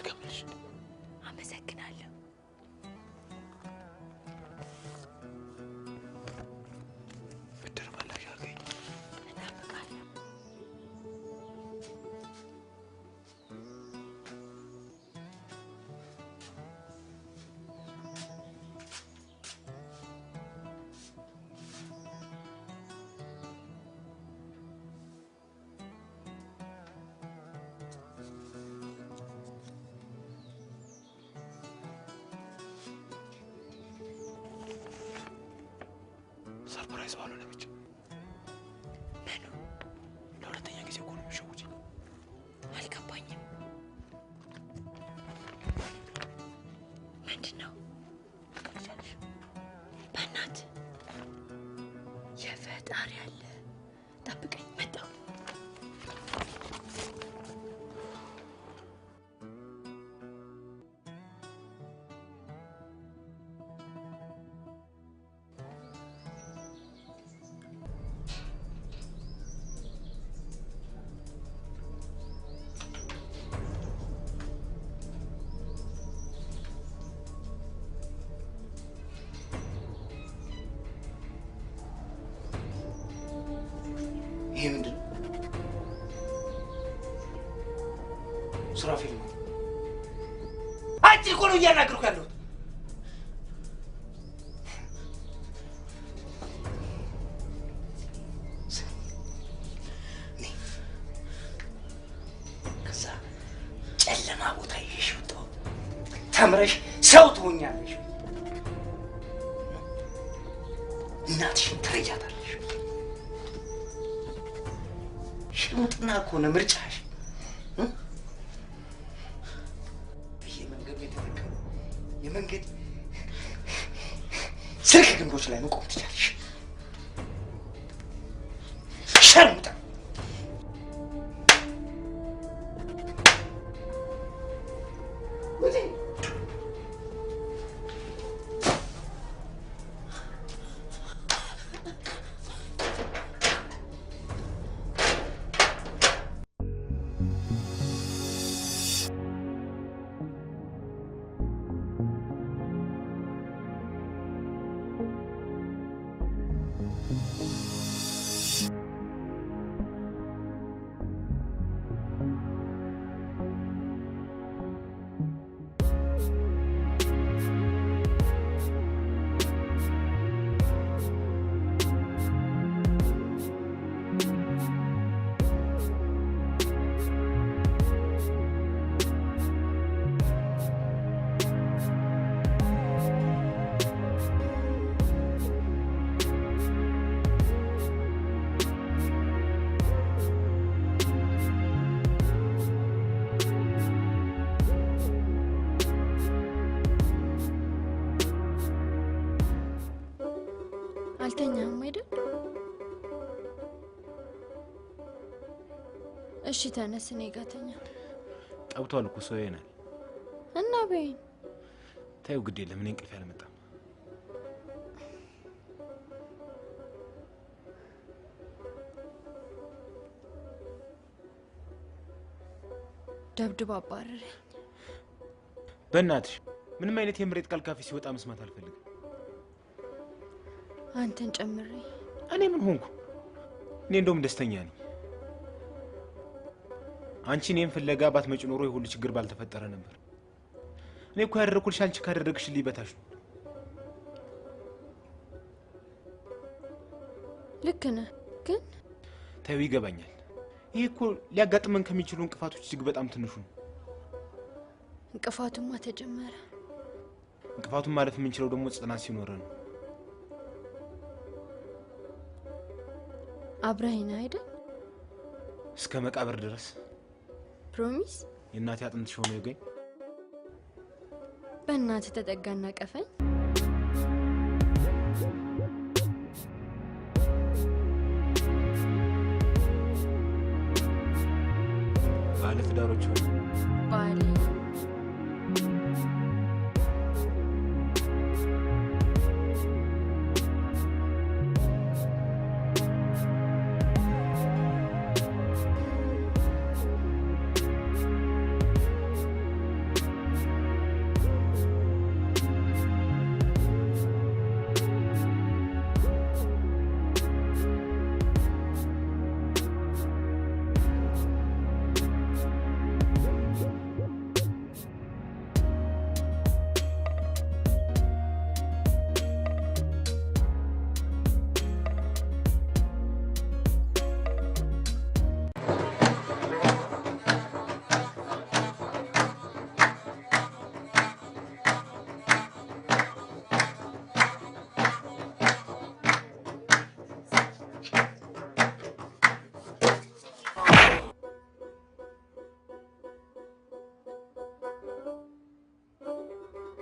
ልከምልሽ አመሰግናለሁ ብድር መላሽ አድርገኝ እጠብቃለሁ ሰርፕራይዝ ባልሆነ ብቻ ምኑ ለሁለተኛ ጊዜ እኮ ነው የሚሸውጂኝ አልገባኝም ምንድን ነው በእናት የፈጣሪ አለ ጠብቀኝ መጣሁ ይሄ ምንድን ነው? ሱራፌል ነው። አንቺ እኮ ነው እያናገርኩ ያለሁት። ከዛ ጨለማ ቦታ ይዤሽ ወጣሁ። ተምረሽ ሰው ትሆኛለሽ። እናትሽን ትረጃታለሽ። ሽሙጥና እኮ ነው ምርጫሽ። በየመንገዱ የተተከሉ የመንገድ ስልክ ግንቦች ላይ መቆም ትችላለሽ። ሸርሙጣ አልተኛም አይደል? እሺ ተነስ፣ እኔ ጋር ተኛ። ጠብቷል እኮ ሰው ይናል እና በይኝ። ታዩ ግድ የለም እኔ እንቅልፍ ያልመጣም። ደብድባ አባረረኝ። በእናትሽ ምንም አይነት የምሬት ቃል ካፌ ሲወጣ መስማት አልፈልግም። አንተን ጨምሬ እኔ ምን ሆንኩ? እኔ እንደውም ደስተኛ ነኝ። አንቺ እኔን ፍለጋ ባትመጪ ኖሮ የሁሉ ችግር ባልተፈጠረ ነበር። እኔ እኮ ያደረኩልሽ አንቺ ካደረግሽልኝ በታች ነው። ልክ ነህ፣ ግን ታዩ ይገባኛል። ይሄ እኮ ሊያጋጥመን ከሚችሉ እንቅፋቶች እጅግ በጣም ትንሹ ነው። እንቅፋቱማ ተጀመረ። እንቅፋቱን ማለፍ የምንችለው ደግሞ ጽናት ሲኖር ነው። አብረኸኝ አይደል? እስከ መቃብር ድረስ ፕሮሚስ። የእናቴ አጥንት ሆኖ ይገኝ። በእናትህ ተጠጋና ቀፈኝ። ባለ ትዳሮች ባለ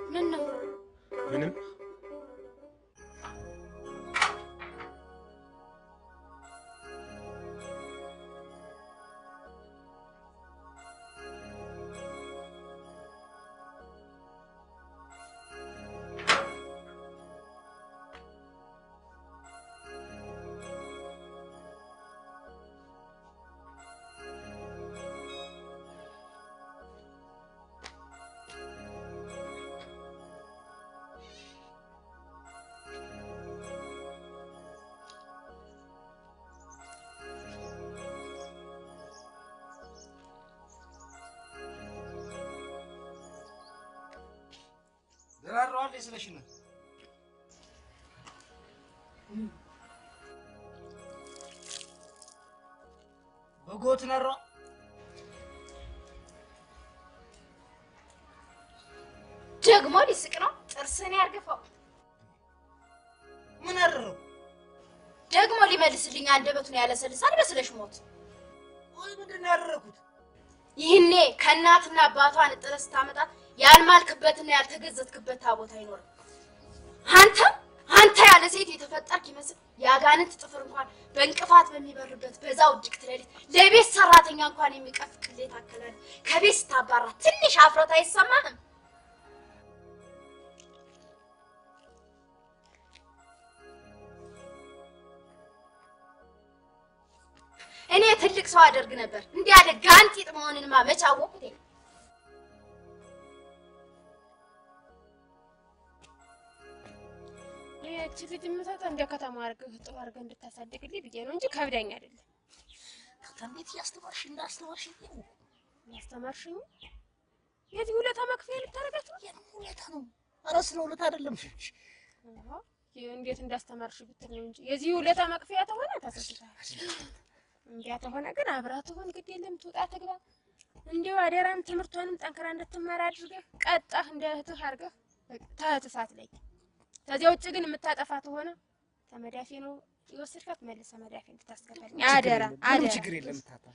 ምን ነው? ምንም ደራራዋል ስለሽ ነው በጎት ነራ ደግሞ ሊስቅ ነው ጥርስን ያርገፈው ምን አደረው ደግሞ ሊመልስልኝ አንደበቱን ያለሰልሳል በስለሽ ሞት ወይ ምንድነው ያደረኩት ይህኔ ከእናትና አባቷን ጥረስ ታመጣት ያልማልክበትና ያልተገዘትክበት ታቦት አይኖርም አንተ ያለ ሴት የተፈጠርክ ይመስል ያጋንንት ጥፍር እንኳን በእንቅፋት በሚበርበት በዛው ድቅት ለሊት ለቤት ሰራተኛ እንኳን የሚቀፍ ቅሌት አከላል ከቤት ስታባራ ትንሽ አፍረት አይሰማህም እኔ ትልቅ ሰው አደርግ ነበር እንዲህ ያለ ጋንጢጥ መሆንንማ መች አወቅኩት እቺ ፊት የምታጣ እንደ ከተማ አርገህ ጥሩ አርገህ እንድታሳድግልኝ ብዬ ነው እንጂ ከብዳኝ አይደለም እንዴት ያስተማርሽ እንዳስተማርሽኝ ያስተማርሽኝ የዚህ ሁለታ መክፈያ ልታረጋት ነው ሁለታ ነው አራስ ነው ሁለታ አይደለም እንዴት እንዳስተማርሽ ብትል ነው እንጂ የዚህ ሁለታ መክፈያ ተሆነ ታሰስታል እንዴ ተሆነ ግን አብራት ሆን ግድ የለም ትውጣ ትግባ እንዴው አደራም ትምርቷንም ጠንከራ እንድትማር አድርገህ ቀጣህ እንደ እህትህ አርገህ ተህትፋት ላይ ከዚያ ውጭ ግን የምታጠፋት ሆነ ተመዳፊ ነው ይወስድካት መልሰ መዳፊ እንድታስከፈልኝ አደራ ችግር የለም ታታ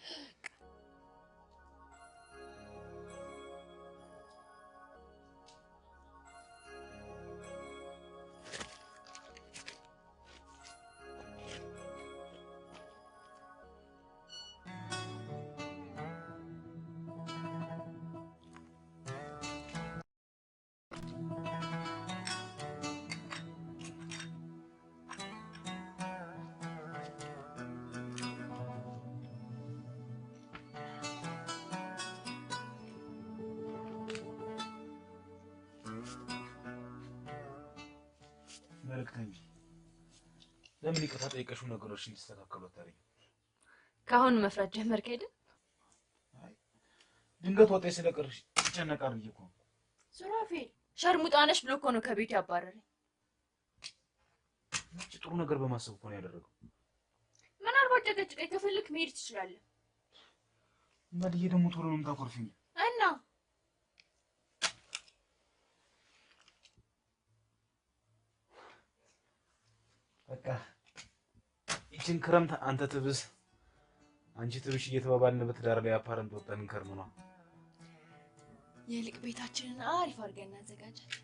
መልክተኛ ለምን ይቅርታ ጠይቀሽው ነገሮች እንዲስተካከሉ አታረጊ ካሁን መፍራት ጀመርክ አይደል ድንገት ወጣይ ስለቀርሽ ተጨነቃር ብዬ እኮ ሱራፌ ሸርሙጣ ነሽ ብሎ እኮ ነው ከቤት ያባረረኝ ጥሩ ነገር በማሰብ እኮ ነው ያደረገው ምናልባት ጨቀጨቀኝ ከፈለክ መሄድ ትችላለህ ማድዬ ደግሞ ቶሎ ነው የምታኮርፊኝ እና በቃ ይችን ክረምት አንተ ትብስ አንቺ ትብሽ እየተባባልን በትዳር ላይ አፓረንት ወጣን እንከርም ነው የልቅ ቤታችንን አሪፍ አድርገን እናዘጋጃለን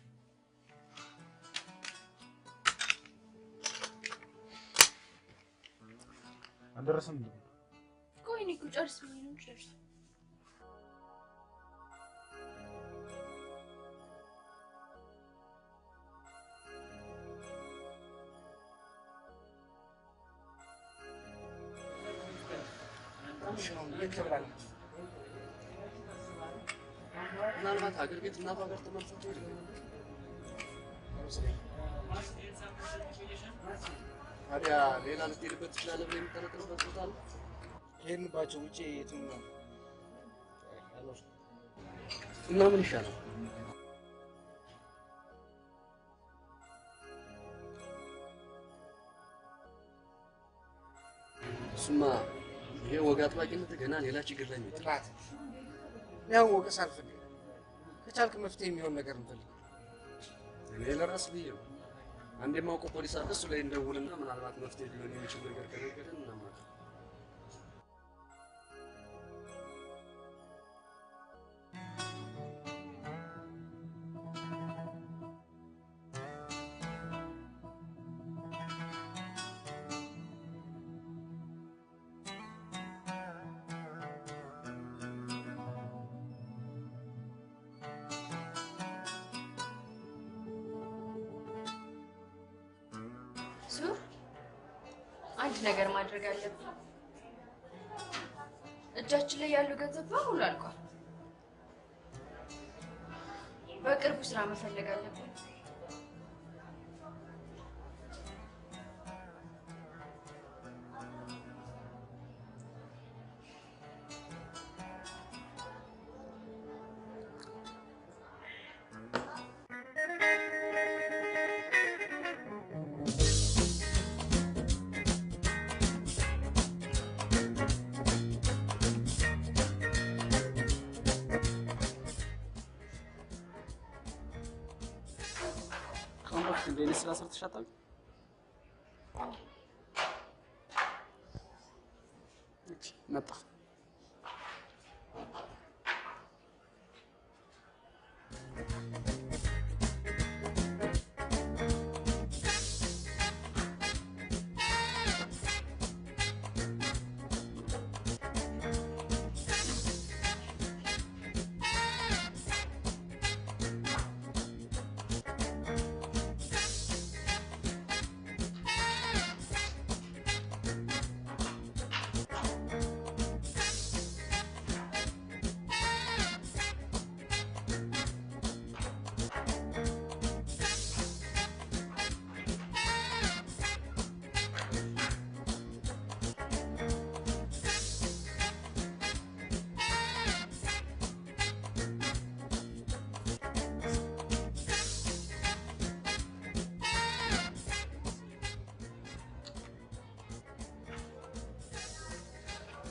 አልደረሰም ቆይ እኔ እኮ ጨርስ ብዬ ነው ጨርስ ምናልባት ሀገር ቤት እናቷ ጋር ተመልሶ ይሆናል ታዲያ ሌላ ልትሄድበት ትችላለህ ብለህ የምትጠረጥርበት ቦታ አለ ከሄድንባቸው ውጪ የትም ነው እና ምን ይሻላል እሱማ ይሄ ወግ አጥባቂነት ገና ሌላ ችግር ላይ ነው ጥላት ያው ወቀስ አልፈልግም ከቻልክ መፍትሄ የሚሆን ነገር እንፈልግ እኔ ለራስ ብዬ ነው አንድ የማውቀው ፖሊስ አለ እሱ ላይ እንደውልና ምናልባት መፍትሄ ሊሆን የሚችል ነገር ከነገረን እናማክር ሱር አንድ ነገር ማድረግ አለብን። እጃችን ላይ ያለው ገንዘብ በሙሉ አልቋል። በቅርቡ ስራ መፈለግ አለብን። እንደኔ ስራ ሰርተሽ አታውቂም? እሺ መጣ።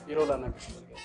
ቢሮ ላናግርሽ ፈልጋለሁ።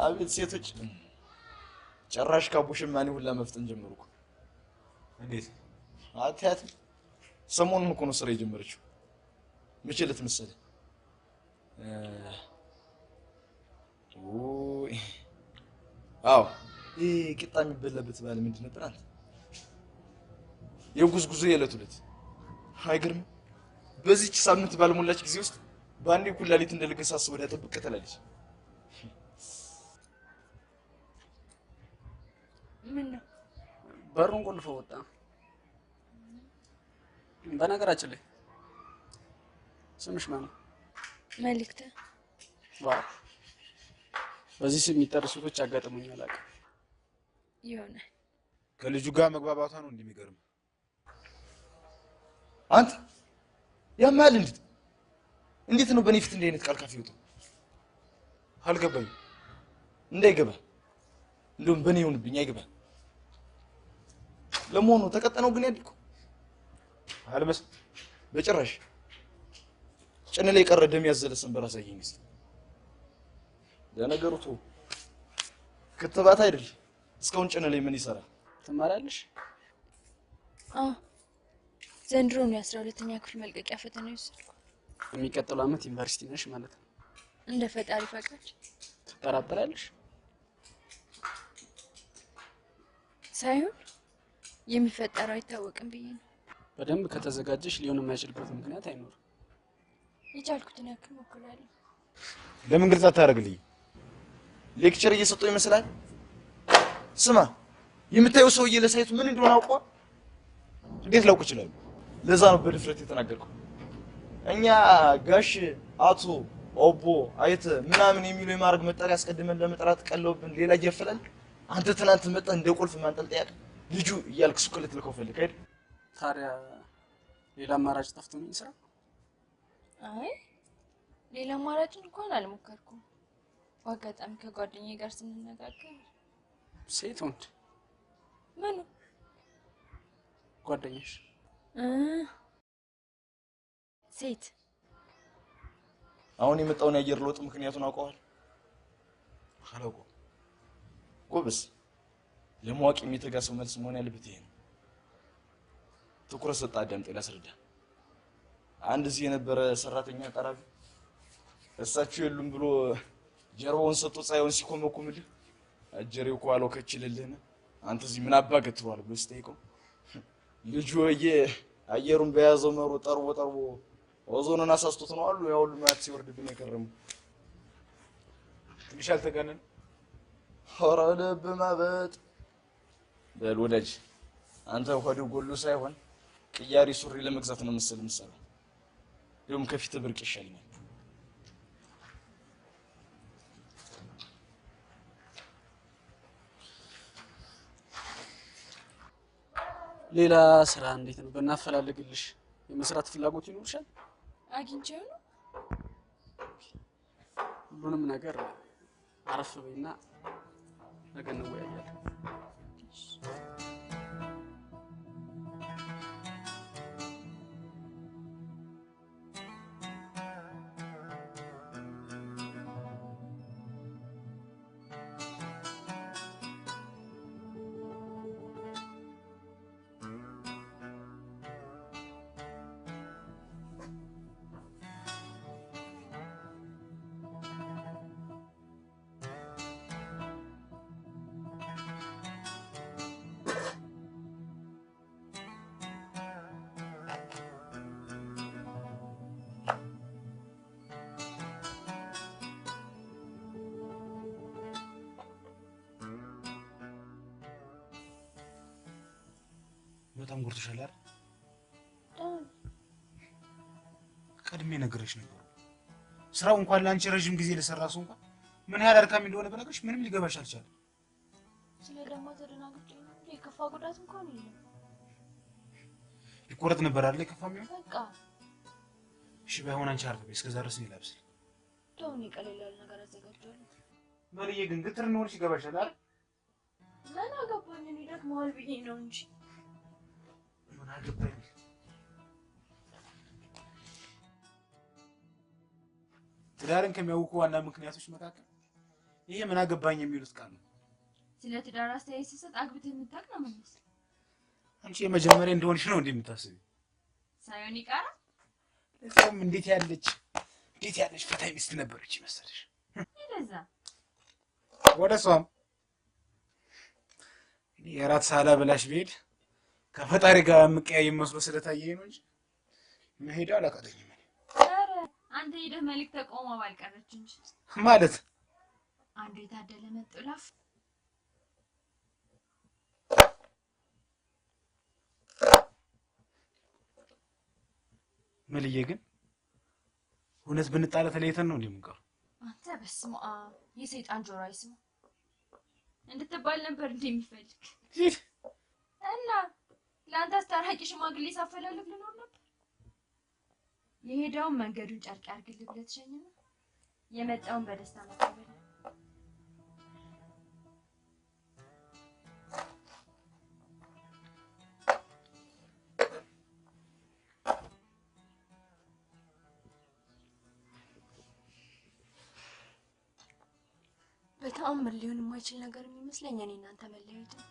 አቤት ሴቶች ጭራሽ ካቡሽማኔ ሁላ መፍጠን ጀመሩ እኮ። እንዴት አትያት ሰሞኑን እኮ ነው ስራ የጀመረችው። መቼ ዕለት መሰለህ? ኦይ አዎ ቂጣ የሚበላበት ባለ ምንድን ነበር አንተ? የጉዝጉዞ የዕለት ዕለት አይገርም። በዚህች ሳምንት ባልሞላች ጊዜ ውስጥ በአንዴ ኩላሊት እንደልገሳስ ወደ ጥብቅ ትላለች። ምን ነው በሩን ቆልፈው ወጣ። በነገራችን ላይ ስምሽ ማን ነው? መልእክት ዋው በዚህ ስም የሚጠሩ ሴቶች አጋጥሞኝ አላውቅም። ይሆናል ከልጁ ጋር መግባባቷ ነው እንደሚገርም። አንተ ያማል እንዴት ነው በኔ ፊት እንዲህ አይነት ቃል ካፍ ይወጣው? አልገባኝም። እንዳይገባ እንደውም በኔ ይሁንብኝ አይገባ። ለመሆኑ ተቀጠነው ግን ያድልኩ አልመስል በጭራሽ ጭን ላይ ቀረ ደም ያዘለ ሰንበር አሳየኝ እስቲ። ለነገሩ ቶ ክትባት አይደል እስካሁን ጭን ላይ ምን ይሰራል? ትማራለሽ? ዘንድሮ ነው 12ኛ ክፍል መልቀቂያ ፈተና ይወሰድኩ። የሚቀጥለው ዓመት ዩኒቨርሲቲ ነሽ ማለት ነው። እንደ ፈጣሪ ፈቃድ። ትጠራጠራለሽ? ሳይሆን የሚፈጠረው አይታወቅም ብዬ ነው። በደንብ ከተዘጋጀሽ ሊሆን የማይችልበት ምክንያት አይኖርም። የቻልኩትን ያክል ሞክራለሁ። ለምን ግልጽ አታደርግልኝ? ሌክቸር እየሰጠው ይመስላል። ስማ የምታየው ሰውዬ ለሳይቱ ምን እንደሆነ አውቀዋል? እንዴት ላውቅ እችላለሁ? ለዛ ነው በድፍረት የተናገርኩ። እኛ ጋሽ አቶ ኦቦ አይተ ምናምን የሚሉ የማድረግ መጠሪያ አስቀድመን ለመጥራት ቀለውብን ሌላ እያፈላል። አንተ ትናንት መጣ እንደ ቁልፍ ማንጠልጠያ ልጁ እያልክ ሱቅ ልትልከው ፈልግ አይደል? ታዲያ ሌላ አማራጭ ጠፍቶ ምን ይሰራ? አይ ሌላ አማራጭ እንኳን አልሞከርኩም። በአጋጣሚ ከጓደኛዬ ጋር ስንነጋገር ሴት ወንድ ምኑ ጓደኛሽ ሴት አሁን የመጣውን የአየር ለውጥ ምክንያቱን አውቀዋል? አላውቀውም። ጎበዝ ለማወቅ የሚተጋ ሰው መልስ መሆን ያለበት ይሄ ነው። ትኩረት ሰጣ አዳምጥ ላስረዳ። አንድ እዚህ የነበረ ሰራተኛ ጠራቢ እሳቸው የሉም ብሎ ጀርባውን ሰጥቶ ፀሐዩን ሲኮመኩምልህ አጀሬው ኳለው ከችልልህና አንተ እዚህ ምን አባ ገትሯል ብሎ ሲጠይቀው ልጁ አየሩን በያዘው መሮ ጠርቦ ኦዞንን አሳስቶት ነው አሉ። ያው ሁሉ ማት ሲወርድብኝ የከረሙ ትንሽ አልተጋነን? ኧረ ልብ ማበጥ በል ወዳጅ፣ አንተ ሆድ ጎሉ ሳይሆን ቅያሪ ሱሪ ለመግዛት ነው መሰለህ። ደግሞ ከፊት ብርቅ ይሻልኛል። ሌላ ስራ እንዴት ነው? በእናፈላልግልሽ የመስራት ፍላጎት ይኖርሻል? አግኝቼው ነው። ሁሉንም ነገር አረፍ በይና ነገ እንወያያለን። በጣም ጎርቶሻል አይደል? ቀድሜ ነግሬሽ ነበር። ስራው እንኳን ላንቺ ረጅም ጊዜ ለሰራ ሰው እንኳን ምን ያህል አድካሚ እንደሆነ በነገርሽ ምንም ሊገባሽ አልቻለም። ስለ ደግሞ ተደናግጬ ነው። የከፋ ጉዳት እንኳን የለም። ይቆረጥ ነበር አይደል? የከፋ የሚሆን በቃ እሺ፣ ባይሆን አንቺ አርፈሽ እስከዛ ድረስ ነው ላብስል። ደውኔ ቀለል ያለ ነገር አዘጋጃለሁ። መልዬ ግን ግትር እንደሆነሽ ይገባሻል አይደል? ምን አገባኝ? እኔ ደክሞሃል ብዬ ነው እንጂ ምን አገባኝ? ትዳርን ከሚያውቁ ዋና ምክንያቶች መካከል ይሄ ምን አገባኝ የሚሉት ቃል ነው። ስለ ትዳር አስተያየት ስሰጥ አግብተህ የምታውቅ ነው የምመስለው። አንቺ የመጀመሪያ እንደሆንሽ ነው እንደምታስቢ ሳይሆን ይቀራል። ለዛም እንዴት ያለች ፈታይ ሚስት ነበረች መሰለሽ። ይለዛ ወደ እሷም የራት ሳላ ብላሽ ብሄድ ከፈጣሪ ጋር የምቀያየም መስሎ ስለታየኝ ነው እንጂ መሄድ አላቃተኝም። ኧረ አንተ ሄደህ መልዕክት ተቆማ ባልቀረች እንጂ ማለት አንዱ የታደለ መጥላፍ መልዬ ግን እውነት ብንጣላ ተለይተን ነው እንደምንቀር? አንተ በስመ አብ የሰይጣን ጆሮ አይስማ እንድትባል ነበር እንደሚፈልግ እና ለአንተ አስታራቂ ሽማግሌ ሳፈላልግ ልኖር ነበር። የሄደውን መንገዱን ጨርቅ ያርግልህ ብለህ ትሸኝና የመጣውን በደስታ መቀበል። በጣም ምን ሊሆን የማይችል ነገር የሚመስለኝ እኔ እናንተ መለያየት ነው።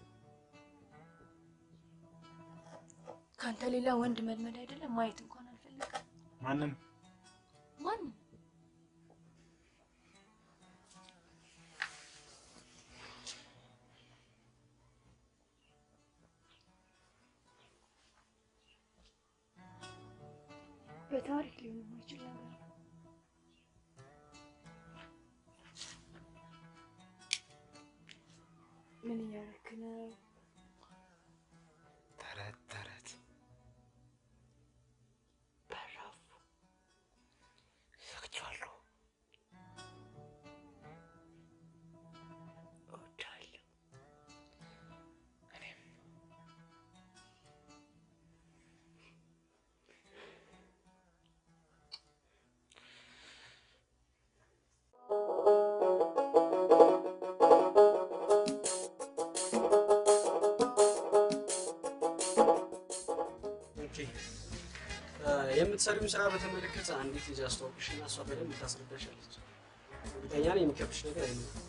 ካንተ ሌላ ወንድ መልመድ አይደለም ማየት እንኳን አልፈልግም። ማንም በታሪክ ሊሆን የማይችል ነገር ነው። ምን እያደረክ ነው? ተረት በራፉ ዘግቼዋለሁ። እወድሃለሁ። እኔም የምትሰሪውን ስራ በተመለከተ አንዲት ልጅ አስተዋውቅሽና እሷ በደንብ ታስረዳሻለች። እርግጠኛ ነኝ የሚከብድሽ ነገር አይኖርም።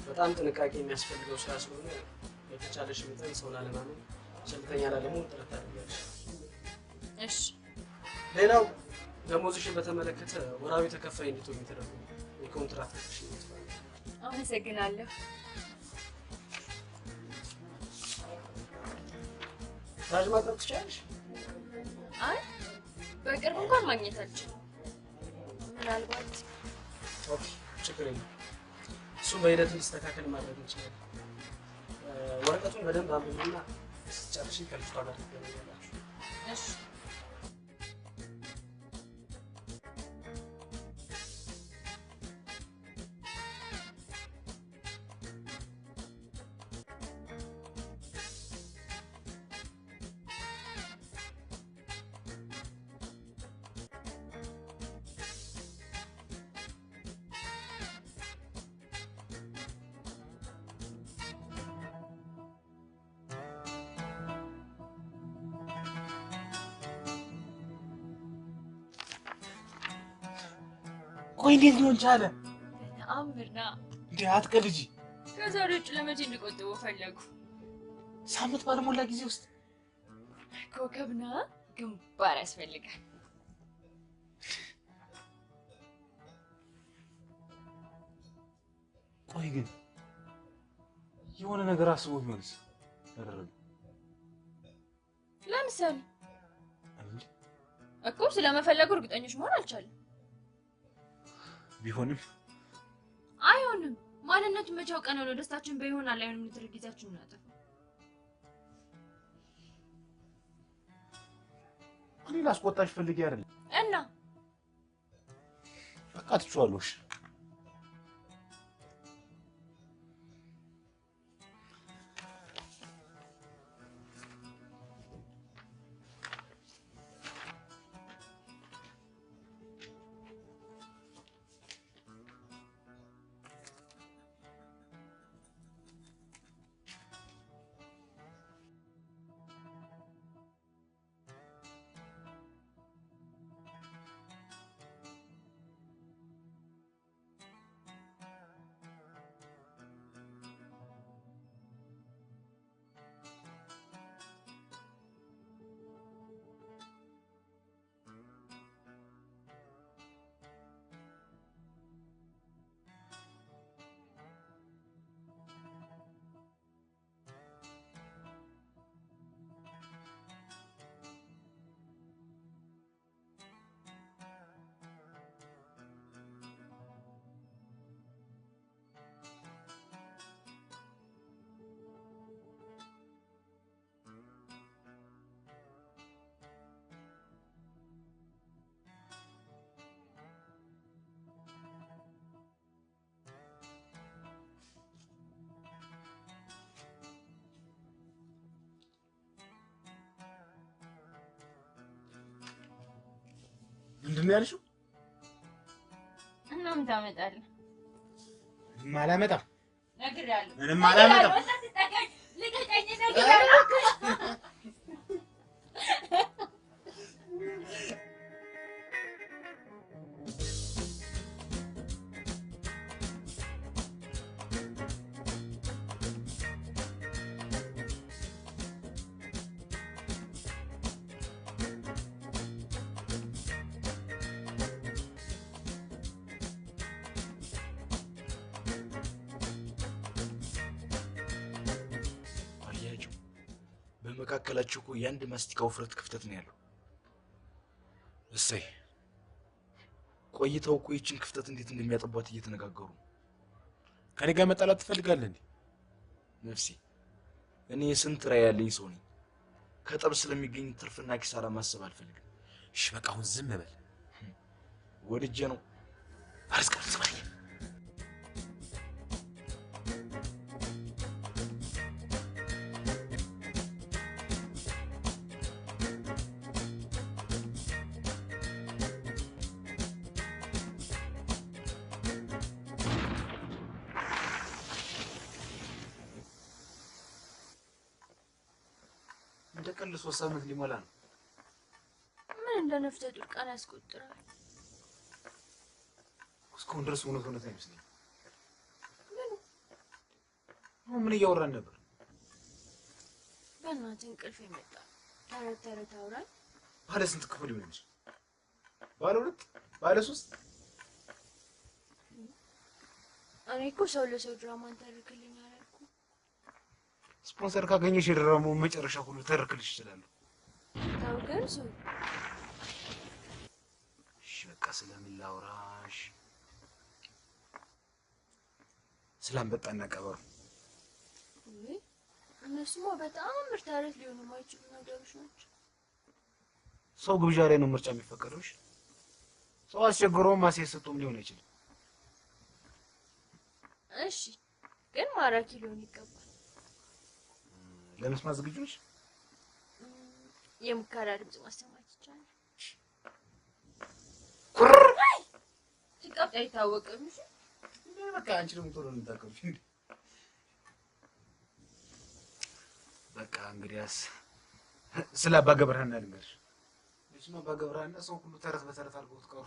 በጣም ጥንቃቄ የሚያስፈልገው ስራ ስለሆነ የተቻለሽ መጠን ሰው ላለማመን ቸልተኛ ላለመሆን ጥረት ታደርጊያለሽ። እሺ። ሌላው ደሞዝሽን በተመለከተ ወራዊ ተከፋይ እንድትሆኚ ተደርጎ የኮንትራት ክፍሽ ይመስላል። አመሰግናለሁ። ዳጅ ማቅረብ ትችያለሽ? አይ በቅርብ እንኳን ማግኘት አልችልም። ምናልባት ኦኬ፣ ችግር የለም። እሱም በሂደት ሊስተካከል ማድረግ እንችላለን። ወረቀቱን በደንብ አንብቡና ስትጨርሺ ከልጅቷ ጋር ትገናኛላችሁ። እሺ። ቆይ እንዴት ሊሆን ቻለ? ተአምርና እንዴ አትቀልጂ። ከዛሬ ውጭ ለመቼ እንድቆጥበው ፈለጉ? ሳምንት ባልሞላ ጊዜ ውስጥ ኮከብና ግንባር ያስፈልጋል። ቆይ ግን የሆነ ነገር አስቦ ቢሆንስ? አደረገ ለምሳሌ እንዴ እኮ ስለመፈለጉ እርግጠኞች መሆን አልቻለም። ቢሆንም አይሆንም። ማንነቱን መቼ አውቀን ነው ደስታችን በይሆናል አይሆንም ልትል ጊዜያችንን እናጠፋ። እኔ ላስቆጣሽ ፈልጌ አይደለም እና በቃ ትችዋለሽ። ምንድን ነው ያልሽው? እና ምን ታመጣለህ? ምንም አላመጣም። ነግሬሃለሁ። ምንም አላመጣም። ልቀቀኝ፣ ነግሬሃለሁ። በመካከላችሁ እኮ የአንድ ማስቲካ ውፍረት ክፍተት ነው ያለው። እሰይ ቆይተው እኮ ይህችን ክፍተት እንዴት እንደሚያጠቧት እየተነጋገሩ። ከኔ ጋር መጣላት ትፈልጋለህ እንዴ? ነፍሴ እኔ ስንት ራዕይ ያለኝ ሰው ነኝ። ከጠብ ስለሚገኝ ትርፍና ኪሳራ ማሰብ አልፈልግም። እሺ በቃ አሁን ዝም በል። ወድጄ ነው። አርስቀር ዝም እንደቀን 3 ዓመት ሊሞላ ነው። ምን እንደ ነፍሰ ጡር ቀን ያስቆጥራል። እስካሁን ድረስ እውነት አይመስለኝም። ምን እያወራን ነበር? በእናትህ እንቅልፍ የመጣ ተረት አውራኝ። ባለ ስንት ክፍል ይሆናል? ባለ 2 ባለ 3? እኔ እኮ ሰው ለሰው ድራማን ተርክልኝ አላልኩም? ስፖንሰር ካገኘሽ የድራማው መጨረሻ ሁሉ ተርክልሽ ይችላል። ታው ግን ሰው እሺ በቃ ስለምን ላውራሽ? ስላንበጣና ቀበሮ። እነሱማ በጣም ምርታረት ሊሆኑ የማይችሉ ነገሮች ናቸው። ሰው ግብዣ ላይ ነው ምርጫ የሚፈቀደው። ሰው አስቸግሮም ማስየሰጡም ሊሆን ይችላል። እሺ ግን ማራኪ ሊሆን ይገባል። ለመስማት ዝግጁ ነሽ? የሙከራ ድምጽ ማሰማት ይቻላል። ሲቀጣ አይታወቅም። እሺ በቃ አንቺ ደግሞ ቶሎ እንታቀብሽ እንዴ? በቃ እንግዲያስ ስለ አባ ገብረሃና ልንገርሽ። ልጅማ አባ ገብረሃና ሰው ሁሉ ተረት በተረት አድርገውት ቀሩ።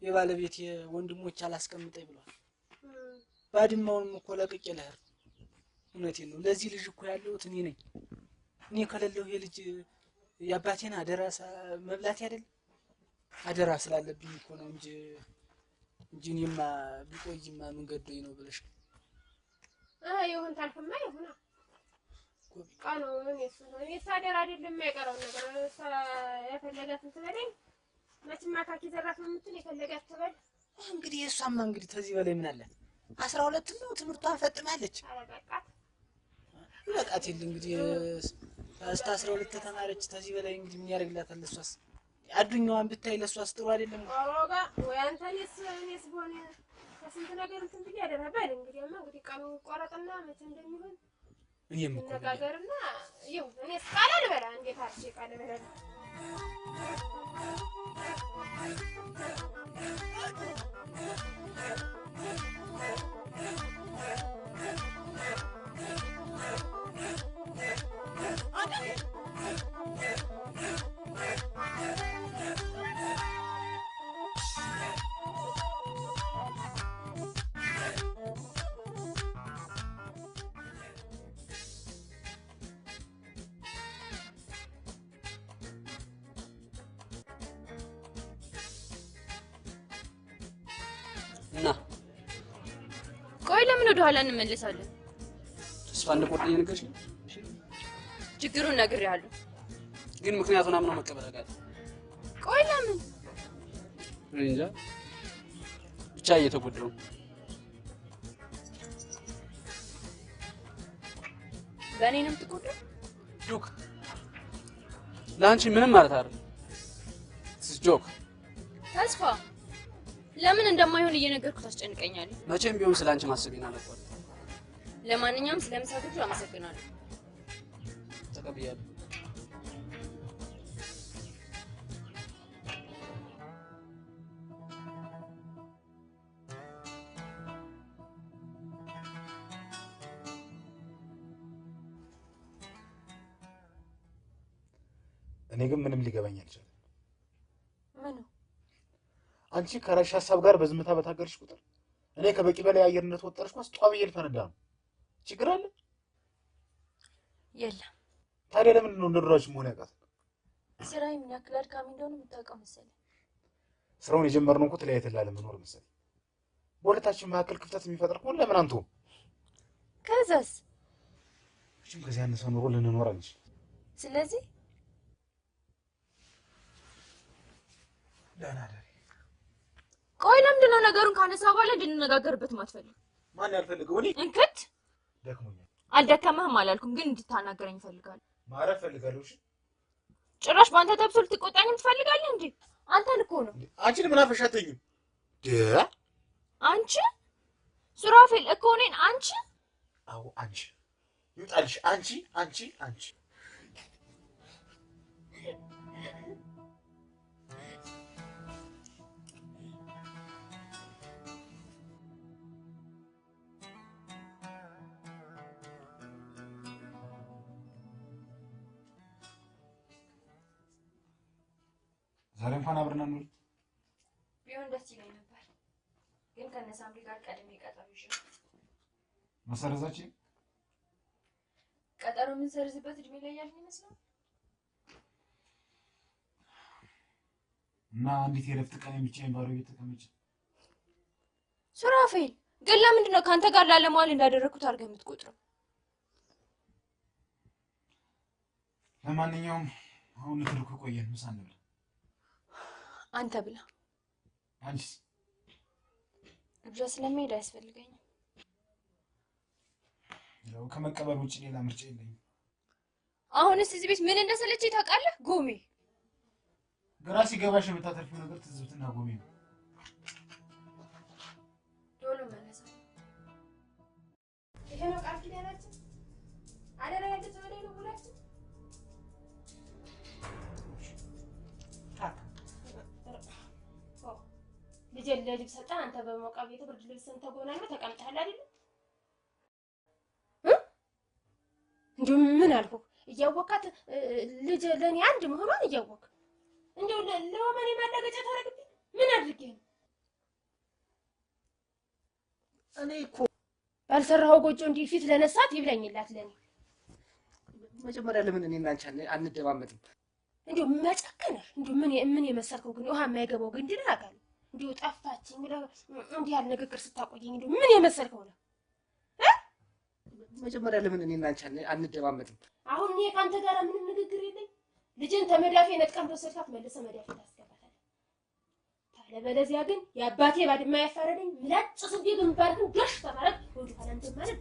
የባለቤት የወንድሞች አላስቀምጠኝ ብሏል። ባድማውንም እኮ ለቅቄ ልሄድ። እውነቴን ነው። ለዚህ ልጅ እኮ ያለሁት እኔ ነኝ። እኔ ከሌለሁ የልጅ የአባቴን አደራ መብላት አይደል? አደራ ስላለብኝ እኮ ነው እንጂ እኔማ ቢቆይማ ምን ገዶኝ ነው ብለሽ ነው? ይሁን ታልክማ ይሁን። ቃሉ እኔስ አደራ አይደለም የማይቀረው ነገር የፈለጋትን ትበለኝ። መቼም አካኪ ዘራፍ ነው የምትል የፈለጋት ትበል። እንግዲህ እሷማ እንግዲህ ተዚህ በላይ ምን አለ? 12 ነው ትምህርቷን ፈጥማለች። አረጋጋት በቃት ይል እንግዲህ እስከ 12 ተማረች። ተዚህ በላይ እንግዲህ ምን ያደርግላታል? እሷስ አዱኛዋን ብታይ ለሷስ ጥሩ አይደለም። አሮጋ ወይ አንተስ እኔስ ሆነ ከስንት ነገር እንትን ብዬ አደረባል። እንግዲህማ እንግዲህ ቀኑ ቆረጥና መቼ እንደሚሆን እኔም እኮ ነጋገርና ይሁን። እኔስ ቃል አልበላ እንዴት አርቼ ቃል በላ እና ቆይ ለምን ወደ ኋላ እንመለሳለን? ተስፋ እንደቆርጠኝ ነገርሽ ችግሩን ነግሬሃለሁ። ግን ምክንያቱን አምኖ መቀበል አቃተኝ። ቆይ ለምን? እኔ እንጃ ብቻ እየተጎዳሁ በእኔ ነው የምትጎዳው? ጆክ ለአንቺ ምንም ማለት አይደለም። ጆክ ተስፋ ለምን እንደማይሆን እየነገርኩት አስጨንቀኛለሁ። መቼም ቢሆን ስላንቺ ማሰቤን አላቋርጥም። ለማንኛውም ስለምሳቶቹ አመሰግናለሁ። ተቀብያለሁ። እኔ ግን ምንም ሊገባኝ አልቻለም። ምኑ? አንቺ ከራስሽ ሀሳብ ጋር በዝምታ በታገርሽ ቁጥር እኔ ከበቂ በላይ አየር እንደተወጠረሽ ጧ ብዬ ልፈነዳ ነው። ችግር አለ? የለም። ታዲያ ለምን ነው እንደድሯችሁ መሆን ያቃተው? ስራዬ ምን ያክል አድካሚ እንደሆነ የምታውቀው መሰለኝ። ስራውን የጀመርነው እኮ ተለያይተን ላለመኖር መሰለኝ። በሁለታችን መካከል ክፍተት የሚፈጥር ከሆነ ለምን አንተውም? ከዛስ? እሺም ከዚህ ያነሰ ኑሮ ልንኖር አንችል። ስለዚህ ደህና ደሪ። ቆይ ለምንድን ነው ነገሩን ካነሳ በኋላ እንድንነጋገርበት ማትፈልግ? ማን ያልፈልገው? እኔ እንክት ደክሞኛል። አልደከመህም አላልኩም፣ ግን እንድታናገረኝ እፈልጋለሁ። ማረፍ ፈልጋለሁ። እሺ ጭራሽ በአንተ ተብሶ ልትቆጣኝም ትፈልጋለህ እንዴ? አንተን እኮ ነው። አንቺን ምን አፈሻተኝም? አንቺ ሱራፌል እኮ እኔን አንቺ? አዎ አንቺ ይውጣልሽ። አንቺ ዛሬ እንኳን አብረን አንውል ቢሆን ደስ ይለኝ ነበር፣ ግን ከነሳምሪ ጋር ቀድሜ ቀጠሮ ይዤ መሰረዛችን ቀጠሮ የምንሰርዝበት እድሜ ላይ ያልን ይመስላል። እና አንዲት የረፍት ቀን ብቻዬን ባዶ ቤት ተቀምጬ ሱራፌል ግን ለምንድን ነው ከአንተ ጋር ላለመዋል እንዳደረኩት አድርገህ የምትቆጥረው? ለማንኛውም አሁን ልትልኩ ቆየን፣ ምሳ እንብላ። አንተ ብላ። አንቺስ? ግብዣ ስለመሄድ አያስፈልገኝም። ያው ከመቀበል ውጭ ሌላ ምርጫ የለኝም። አሁንስ እዚህ ቤት ምን እንደሰለችኝ ታውቃለህ? ጎሜ ግራ ሲገባሽ የምታተርፊው ነገር ትዝብትና ጎሜ ነው። ቶሎ መለሰ። ይሄ ነው ቃል ኪዳናችን። አደራ ያልተዘወደኝ ነው ብላችሁ ልጄ ለልብስ ሰጣ። አንተ በሞቃ ቤት ብርድ ልብስን ተጎናል ተቀምጠሃል አይደል? እንዴ ምን አልኩ? እያወቃት ልጅ ለኔ አንድ መሆኗን እያወቅ እንደው ለወመኔ ማላገጫ ታረግብኝ? ምን አድርጌ ነው? እኔ እኮ ባልሰራው ጎጆ እንዲህ ፊት ለነሳት ይብለኝላት ለኔ። መጀመሪያ ለምን እኔና አንቺ አንደማመጥም? እንደው መጨከነህ እንደው ምን የመሰልከው ግን ውሃ የማይገባው ግን ድራጋል እንደው ጠፋችኝ ብለህ እንዲህ ያለ ንግግር ስታቆየኝ እንደው ምን የመሰልከው ነው? መጀመሪያ ለምን እኔና አንቺ አንደማመጥም? አሁን እኔ ካንተ ጋር ምንም ንግግር የለኝ። ልጅን ተመዳፌ ነጥቀን በሰልካት መልሰ መዳፌ ታስገባታለህ። ታለበለዚያ ግን የአባቴ ባድማ ያፈረደኝ ምላጭ ስቤ ግንባርህን ገሽ ተማረክ ወንድ ካላንተ ማለት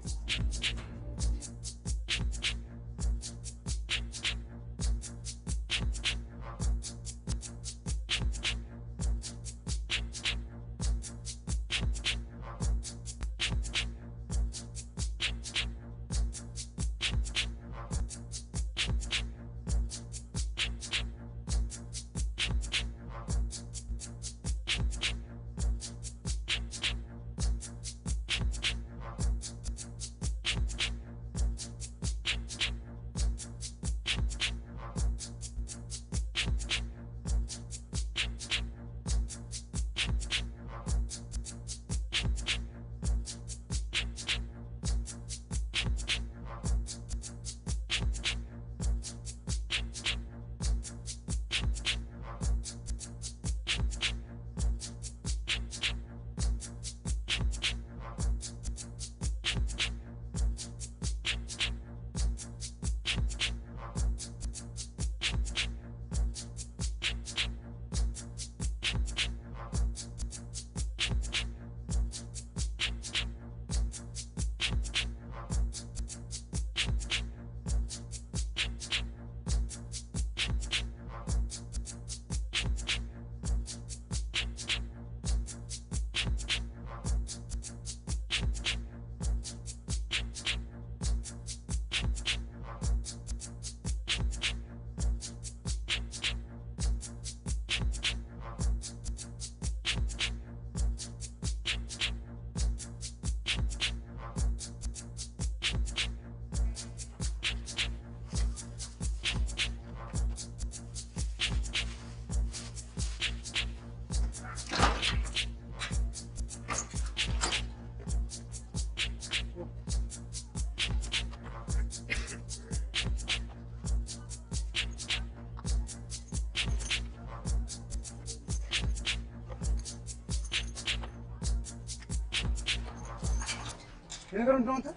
የነገሩ እንደው አንተ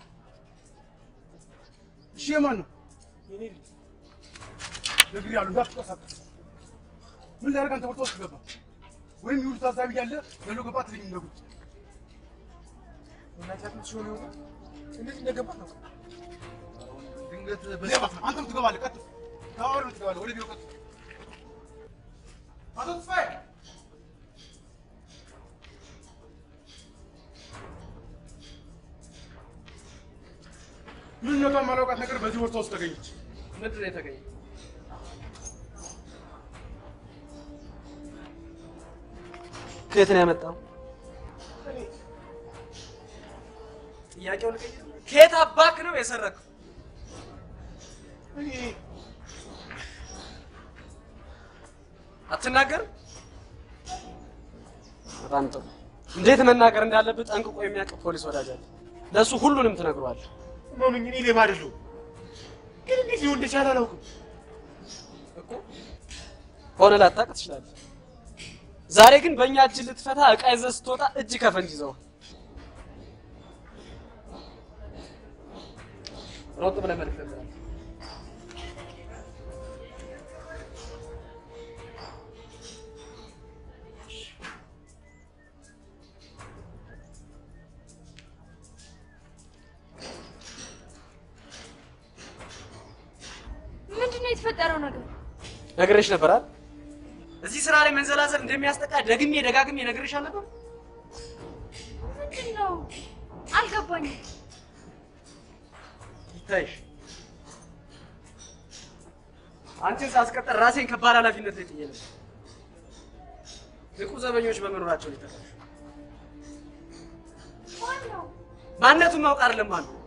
እሺ የማን ነው? የኔ ልጅ ነግሬ ያሉ እንዳትቀሳቀስ። ምን ላደርግ አንተ ወርቶ ውስጥ ገባ ወይም ይሁን ታዛቢ ያለ ያለ ገባ ትልኝ ነው ጉድ እና ታጥም ሲሆን ነው እንዴት እንደገባ ነው ድንገት በሌባ አንተም ትገባለህ። ቀጥ ታወር ትገባለህ ወደ ቢሮ ቀጥ አቶ ተስፋዬ ምን ነው ማለውቃት ነገር በዚህ ወርቶ ውስጥ ተገኘች። ምንድን ነው የተገኘ? ከየት ነው ያመጣው? ጥያቄውን ከየት አባክ ነው የሰረከው? አትናገር? በጣም ጥሩ። እንዴት መናገር እንዳለብህ ጠንቅቆ የሚያውቅ ፖሊስ ወዳጅ አለ። ለእሱ ሁሉንም ትነግረዋለህ። ማኑኝ እኔ ሌባ አይደለሁም፣ ግን እንዴት ሊሆን እንደቻለ አላውቅም እኮ። ሆነ ላታውቅ ትችላለህ። ዛሬ ግን በእኛ እጅ ልትፈታ ዕቃ ይዘህ ስትወጣ እጅ ከፈንጅ ይዘዋል። ሮጥ ብለህ መልክ ነበር። ምንድነው የተፈጠረው ነገር? ነግሬሽ ነበር አይደል? እዚህ ስራ ላይ መንዘላዘል እንደሚያስጠቃ ደግሜ ደጋግሜ ነግሬሽ አልነበር? ምንድነው? አልገባኝም። ይታይሽ፣ አንቺን ሳስቀጥር ራሴን ከባድ ኃላፊነት ላይ ጥዬ ነበር። ንቁ ዘበኞች በመኖራቸው ሊተካሽ። ማነው? ማንነቱን ማወቅ አይደለም ማለት ነው።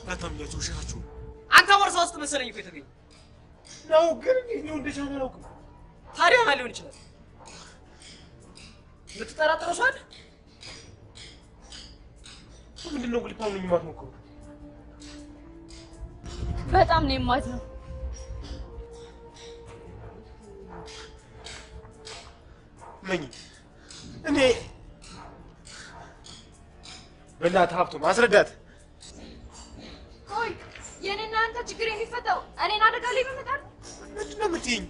አታምኛቸው ሸራችሁ አንተ ቦርሳ ውስጥ መሰለኝ እኮ የተገኘ ነው፣ ግን እንዴት ሊሆን እንደቻለ አላውቅም። ታዲያ ማን ሊሆን ይችላል? የምትጠራጠረው ሰው አለ? ምንድን ነው ግልታው ነው የማትሞክሩ? በጣም ነው የማዝነው። መኝ እኔ በእናትህ ሀብቱ ማስረዳት። ቆይ የኔና አንተ ችግር የሚፈታው እኔን አደጋ ላይ በመጣል ምንድን ነው የምትይኝ?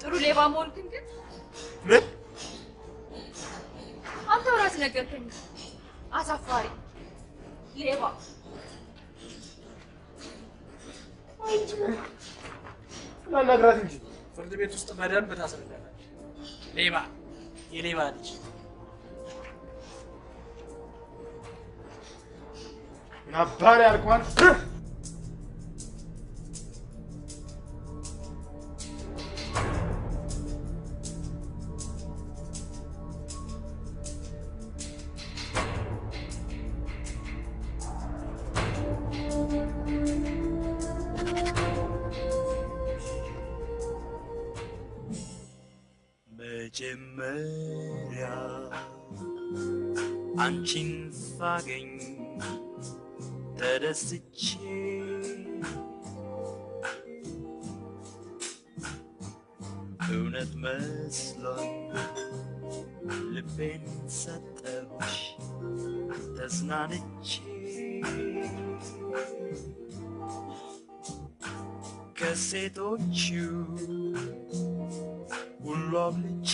ጥሩ ሌባ መሆንክን ግን ምን አንተው ራስህ ነገርከኝ። አሳፋሪ ሌባ። ላናግራት እንጂ ፍርድ ቤት ውስጥ በደንብ ታስረዳለች። ሌባ፣ የሌባ ልጅ። ምን አባህ ያልኳት መጀመሪያ አንቺን ሳገኝ ተደስቼ እውነት መስሎኝ ልቤን ሰጠሁሽ ተዝናንቼ ከሴቶቹ ሁሉ አብልጬ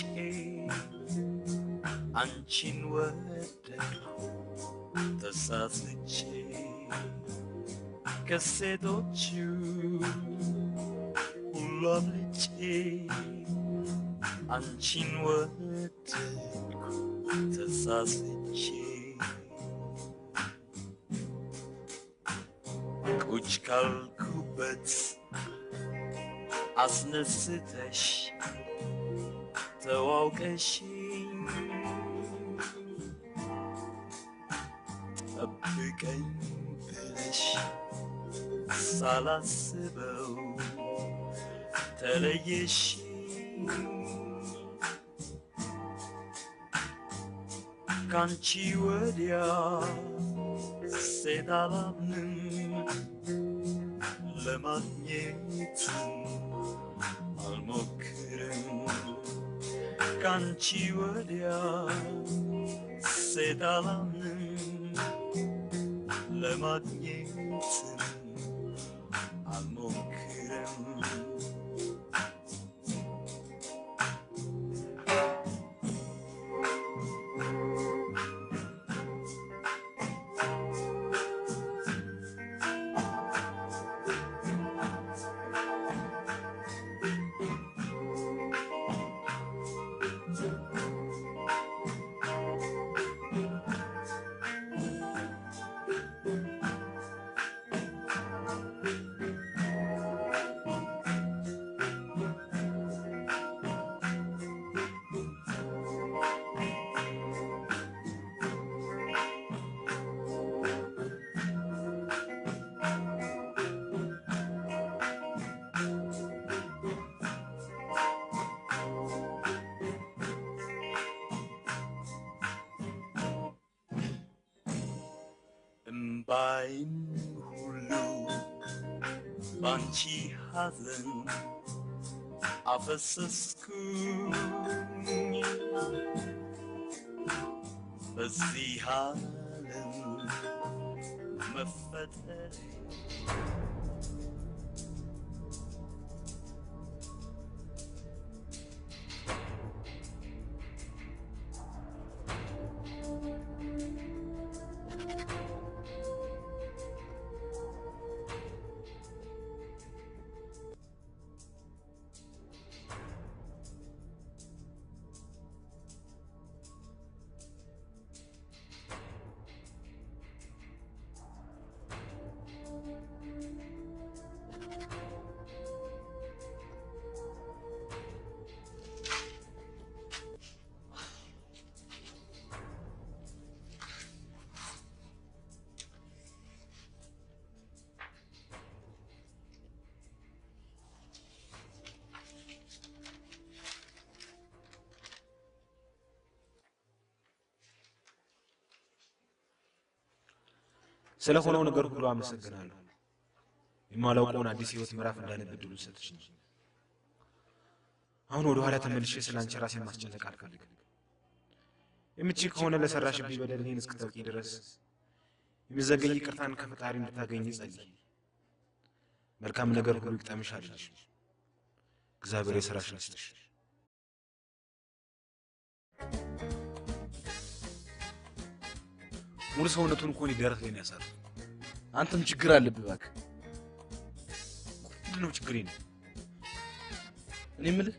አንቺን ወደድኩ ተሳስቼ ከሴቶቹ ሁሉ አብልጬ አንቺን ወደድኩ ተሳስቼ ቁጭ ካልኩበት አስነስተሽ ተዋውቀሽኝ ጠብቀኝ ብለሽ ሳላስበው ተለየሽኝ ካንቺ ወዲያ ሴት አላምንም ለማግኘት አልሞክርም ካንቺ ወዲያ ሐሴት አላምንም ለማግኘትም አልሞክርም እምባይን ሁሉ ባንቺ ሐዘን አፈሰስኩኝ በዚህ ዓለም መፈጠር ስለሆነው ነገር ሁሉ አመሰግናለሁ። የማላውቀውን አዲስ ህይወት ምዕራፍ እንዳነብድሉ ሰጥሽኝ። አሁን ወደ ኋላ ተመልሼ ስላንቺ ራሴን ማስጨነቅ አልፈልግም። የምትችይ ከሆነ ለሰራሽብኝ በደል እኔን እስክታውቂ ድረስ የሚዘገይ ይቅርታን ከፈጣሪ እንድታገኝ ጸልይ። መልካም ነገር ሁሉ ይግጠምሽ አልልሽ። እግዚአብሔር የሥራሽን ይስጥሽ። ሙሉ ሰውነቱን እኮ ሊደረስ ላይ ያሳረፈ። አንተም ችግር አለብህ እባክህ። ምንድነው ችግሬ ነው? እኔ የምልህ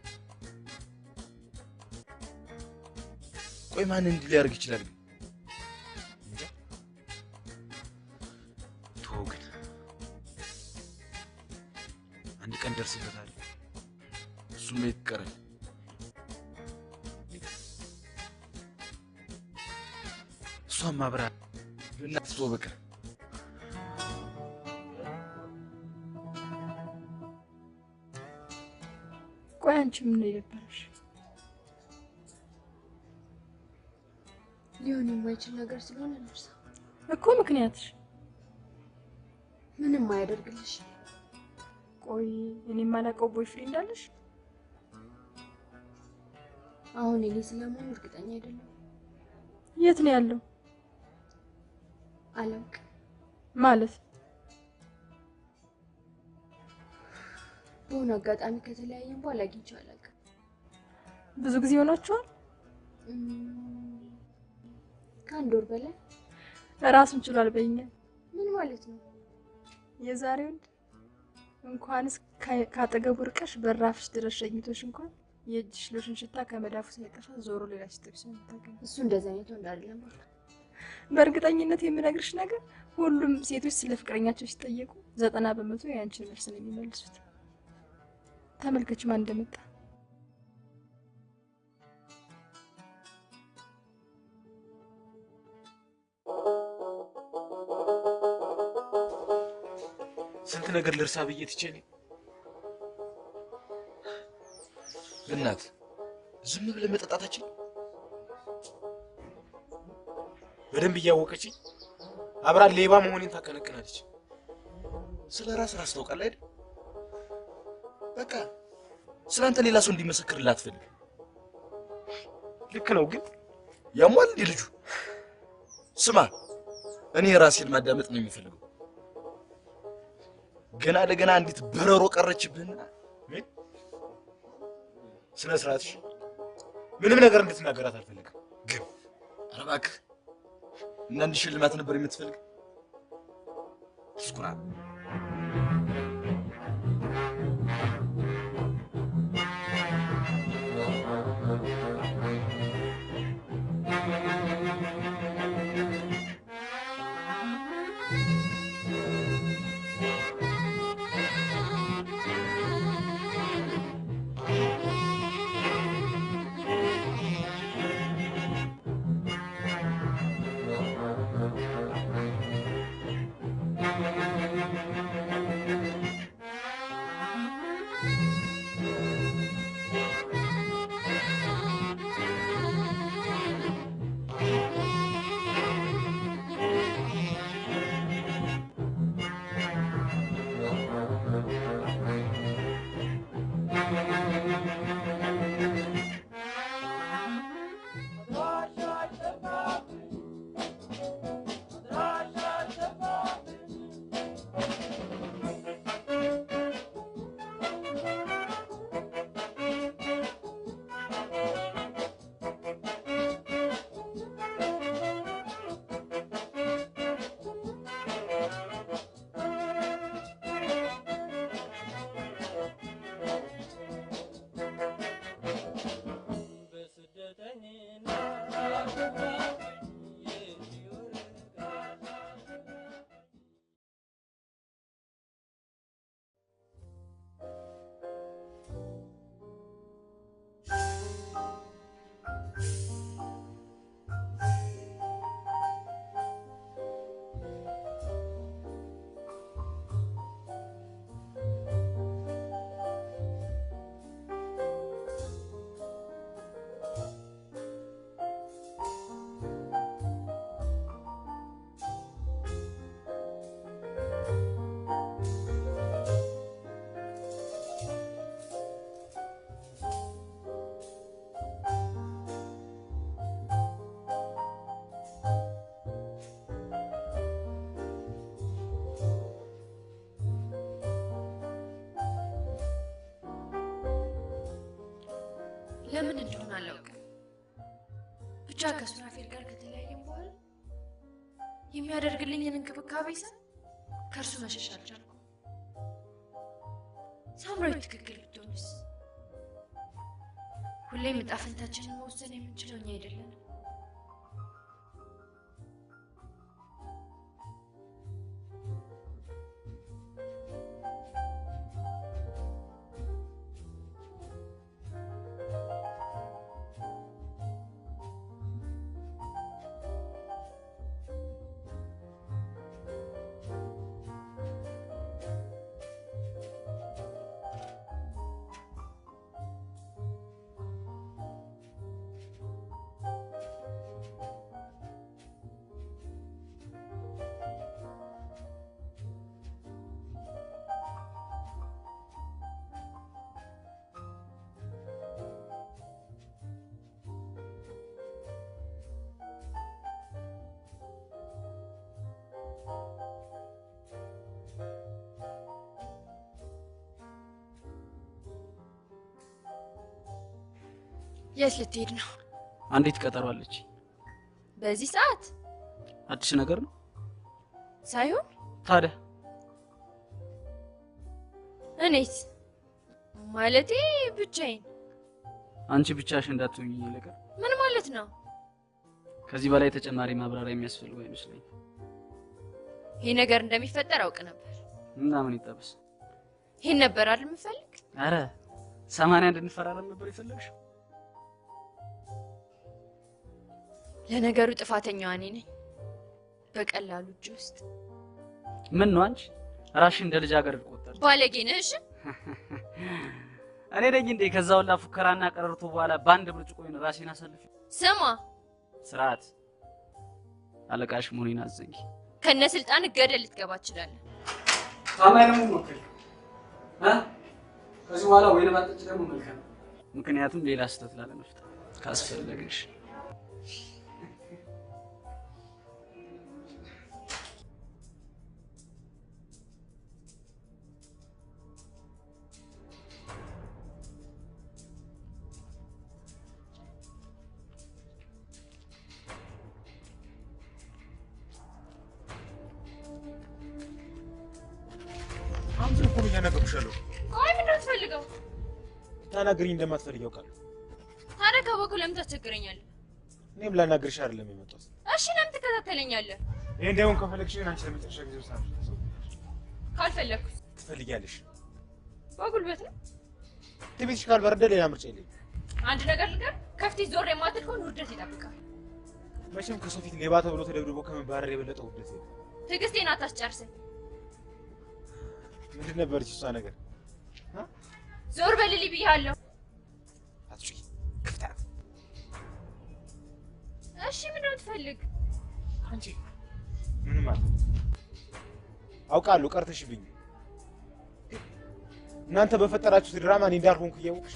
ቆይ ማን እንዲህ ሊያደርግ ይችላል? እንጃ። ተው ግን አንድ ቀን ደርስበታል። እሱም ይቀራል። እሷም አብራ በእናትህ ተው በቃ። ቆይ አንቺ ምን የደበረሽ? ሊሆን የማይችል ነገር ስለሆነ ነርሳ እኮ ምክንያትሽ ምንም አያደርግልሽ። ቆይ እኔ የማላውቀው ቦይፍሬንድ አለሽ? አሁን እኔ ስለማን እርግጠኛ አይደለም። የት ነው ያለው? አላውቅም ማለት በሆነ አጋጣሚ ከተለያየን በኋላ አግኝቼው አላውቅም። ብዙ ጊዜ ሆናችኋል? ከአንድ ወር በላይ። ራሱን ችሏል በይኛ። ምን ማለት ነው? የዛሬው እንኳንስ ካጠገቡ ርቀሽ በራፍሽ ድረስ ሸኝቶሽ እንኳን የእጅሽ ሎሽን ሽታ ከመዳፉ ሳይጠፋ ዞሮ ሌላ ሲጠብስ ነው የምታገኘው። እሱ እንደዛ አይነት ወንድ አይደለም። በእርግጠኝነት የምነግርሽ ነገር ሁሉም ሴቶች ስለ ፍቅረኛቸው ሲጠየቁ 90% የአንቺን መልስ ነው የሚመልሱት። ተመልከች ማን እንደመጣ። ስንት ነገር ልርሳ ብዬ ትቼኝ በእናትህ ዝም ብለህ መጠጣታችን በደንብ እያወቀችኝ አብራ ሌባ መሆኔን ታቀነቅናለች። ስለ ራስህ ታውቃለህ አይደል? በቃ ስላንተ ሌላ ሰው እንዲመሰክርልህ አትፈልግም። ልክ ነው ግን ያሟል እንደ ልጁ ስማ እኔ ራሴን ማዳመጥ ነው የሚፈልገው። ገና ለገና አንዲት በረሮ ቀረችብህና ስነ ስርዓትሽ ምንም ነገር እንድትናገራት አልፈልግም። ግን ኧረ እባክህ እና እንድሽልማት ነበር የምትፈልግ? እስኩራ ለምን እንደሆነ አላውቅም። ብቻ ከሱራፌል ጋር ከተለያየም በኋላ የሚያደርግልኝን እንክብካቤ ሳይ ከእርሱ መሸሽ አልቻልኩም። ሳምራዊት ትክክል ብትሆንስ? ሁሌም ዕጣ ፈንታችንን መወሰን የምንችለው እኛ አይደለንም። የት ልትሄድ ነው? አንዲት ቀጠሮ አለች። በዚህ ሰዓት? አዲስ ነገር ነው ሳይሆን ታዲያ? እኔስ ማለቴ ብቻዬን። አንቺ ብቻሽ እንዳትሆኚ ይልቅ። ምን ማለት ነው? ከዚህ በላይ ተጨማሪ ማብራሪያ የሚያስፈልገው አይመስለኝም። ይሄ ነገር እንደሚፈጠር አውቅ ነበር። እና ምን ይጠበስ? ይሄን ነበር አይደል የምፈልግ? አረ 80 እንድንፈራረም ነበር የፈለግሽው? ለነገሩ ጥፋተኛዋ እኔ ነኝ። በቀላሉ እጅ ውስጥ ምን ነው አንቺ ራስሽ እንደ ልጅ አገር ቆጠር። ባለጌ ነሽ። እኔ ነኝ እንዴ ከዛው ላ ፉከራና ቀረርቶ በኋላ ባንድ ብርጭቆን ራሴን አሰልፍ። ስማ ስርዓት አለቃሽ መሆኔን አዘንጊ። ከነ ስልጣን ገደል ልትገባ ትችላለህ። ታማኝም ሞክሪ ከዚህ በኋላ ወይኔ ባጥጭ ደግሞ መልካም። ምክንያቱም ሌላ ስህተት ላለመፍጠር ካስፈለገሽ አሁን እኮ ነው እያናገርኩሻለሁ። ቆይ ምንድን ነው የምትፈልገው? ታናግሪኝ እንደማትፈልጊ ያውቃለሁ። ታዲያ ከበኩ ለምን ታስቸግረኛለህ? እኔም ላናግርሽ አይደለም የመጣሁት። እሺ ለምን ትከታተለኛለህ? ይሄ እንዳይሆን ከፈለግሽ አንቺ ለመጨረሻ ጊዜ ውሳኔ ካልፈለግኩት ትፈልጊያለሽ? በጉልበት ነው። ትቤትሽ ካልበረደ ሌላ ምርጫ የለኝም። አንድ ነገር ልንገር፣ ከፊትሽ ዞር የማትል ከሆነ ውርደት ይጠብቃል። መቼም ከሰው ፊት ሌባ ተብሎ ተደብድቦ ከመባረር የበለጠ ውርደት የለም። ትዕግስቴን አታስጨርሰኝ። ምንድን ነበረች እሷ ነገር? ዞር በልልኝ ብያለሁ። አትጩይ፣ ክፍታት። እሺ ምንድን ነው የምትፈልግ? አንቺ ምንም አለ አውቃለሁ፣ ቀርተሽብኝ። እናንተ በፈጠራችሁት ድራማ እኔ እንዳልሆንኩ እያወቅሽ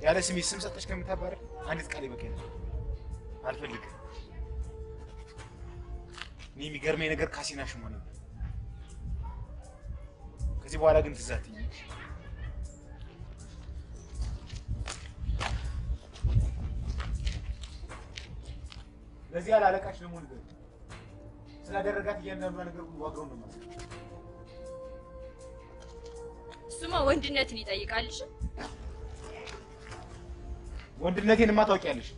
ያለ ስሜ ስም ሰጠሽ ከምታባረር አንዲት ቃል ይበቃኝ ነበር። አልፈልግም። እኔ የሚገርመኝ ነገር ካሲና ሽሞ ነበር። ከዚህ በኋላ ግን ትዝ አትይኝ። ለዚህ ያለ አለቃሽ ደግሞ ነገር ስላደረጋት እያንዳንዷ ነገር ሁሉ ዋጋውን ነው ማለት ነው። እሱማ ወንድነትን ይጠይቃልሽ። ወንድነቴንማ ታውቂያለሽ።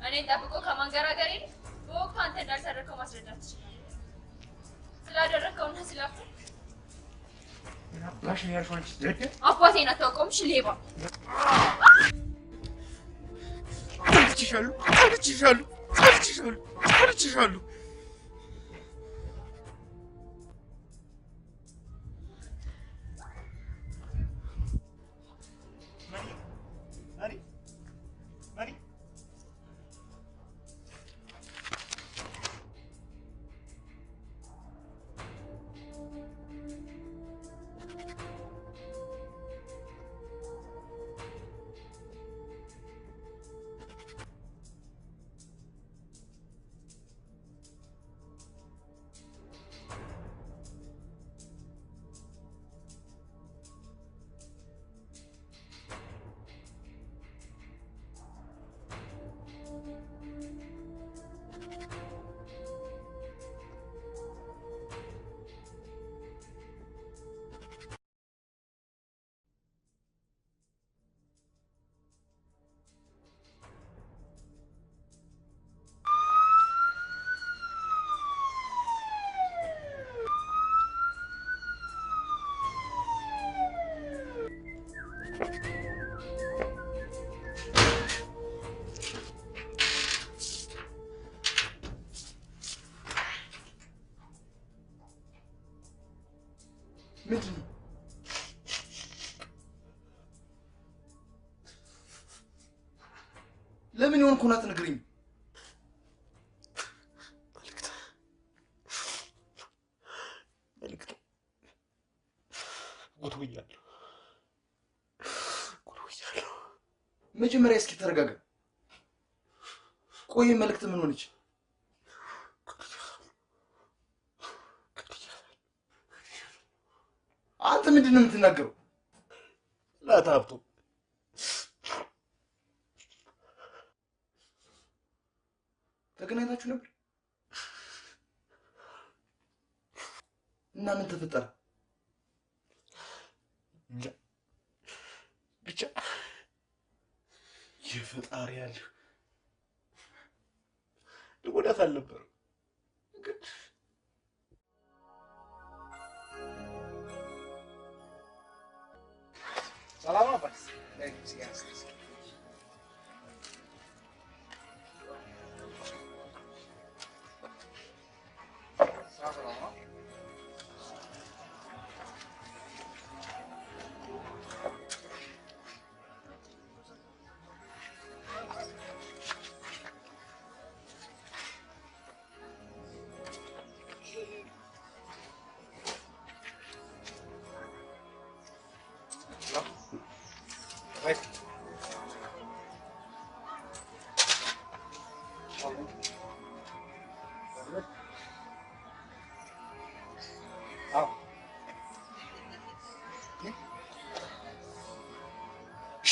እኔን ጠብቆ ከማንገራገር ይልቅ በወቅቱ አንተ እንዳልሰረከው ማስረዳት ትችላለህ። ስላደረከውና ስላፈ አባሽ ነው ያልሽው አንቺ ደደብ። አባቴን አታውቀውም? እሺ ሌባ። አልችሻለሁ። ምንድን ነው? ለምን ይሆን እኮ አትነግሪኝም? መልዕክት ጉድጉኛለሁ። መጀመሪያ እስኪ ተረጋጋ። ቆይ መልዕክት ምን ሆነች? አንተ ምንድን ነው የምትናገረው? ላታብጡ ተገናኝታችሁ ነበር እና ምን ተፈጠረ? ብቻ የፈጣሪ ያለ ልጎዳት አልነበረም ግን ሰላም አባስ ለእግዚአብሔር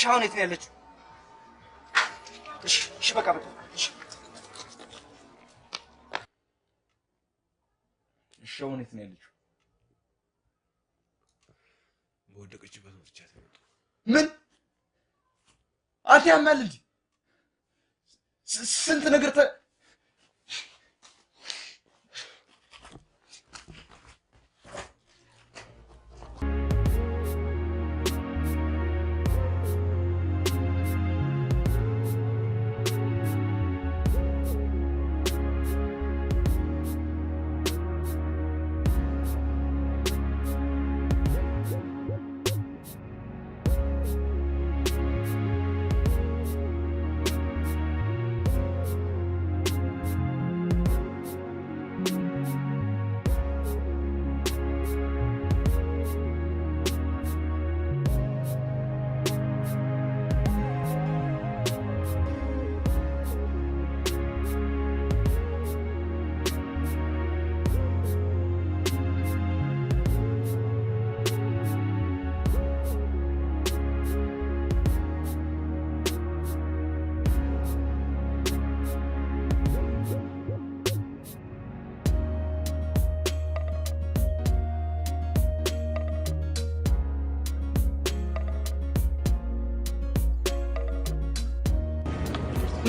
ሻውን የት ነው ያለችው? እሺ በቃ በቃ እሺ ሻውን የት ነው ያለችው? ፈትቻት ነው። ምን አንተ ያማል እንዴ? ስንት ነገር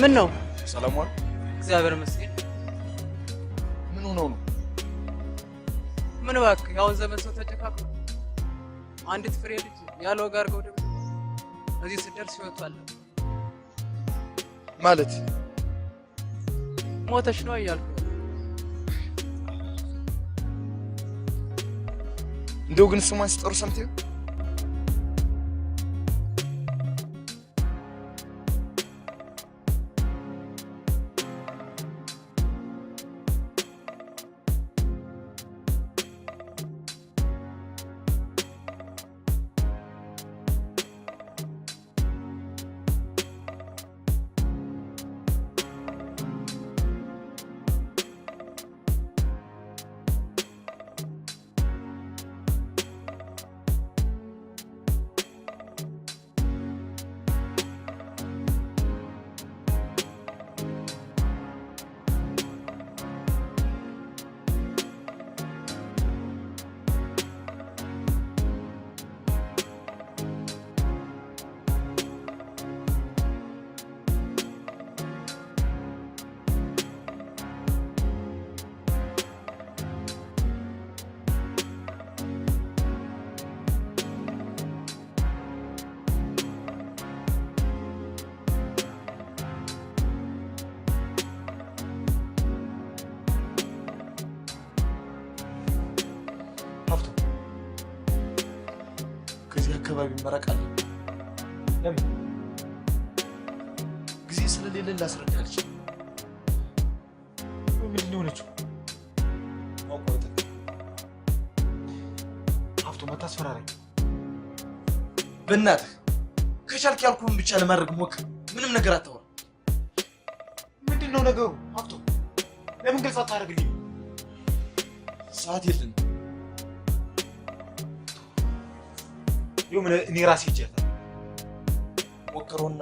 ምን ነው? ሰላም ዋል። እግዚአብሔር ይመስገን። ምን ሆነው ነው? ምን እባክህ፣ ያውን ዘመን ሰው ተጨካክሎ አንዲት ፍሬ ልጅ ያለው ጋር ገው ደግሞ እዚህ ስደርስ ይወጣል ማለት ሞተሽ ነው እያልኩ እንደው ግን ስሟን ሲጠሩ ሰምተው አካባቢ መረቃል። ለምን ጊዜ ስለሌለን ላስረዳ አልችልም። ምንድን ነው የሆነችው? አውቀው ሀብቶ መታስፈራራኝ። በእናትህ ከቻልክ ያልኩህን ብቻ ለማድረግ ሞክር። ምንም ነገር አታወራ። ምንድን ነው ነገሩ? ሀብቶ ለምን ግልጽ አታደርግልኝ? ሰዓት የለንም። ይሁን እኔ ራሴ ይጀታ ሞክሮና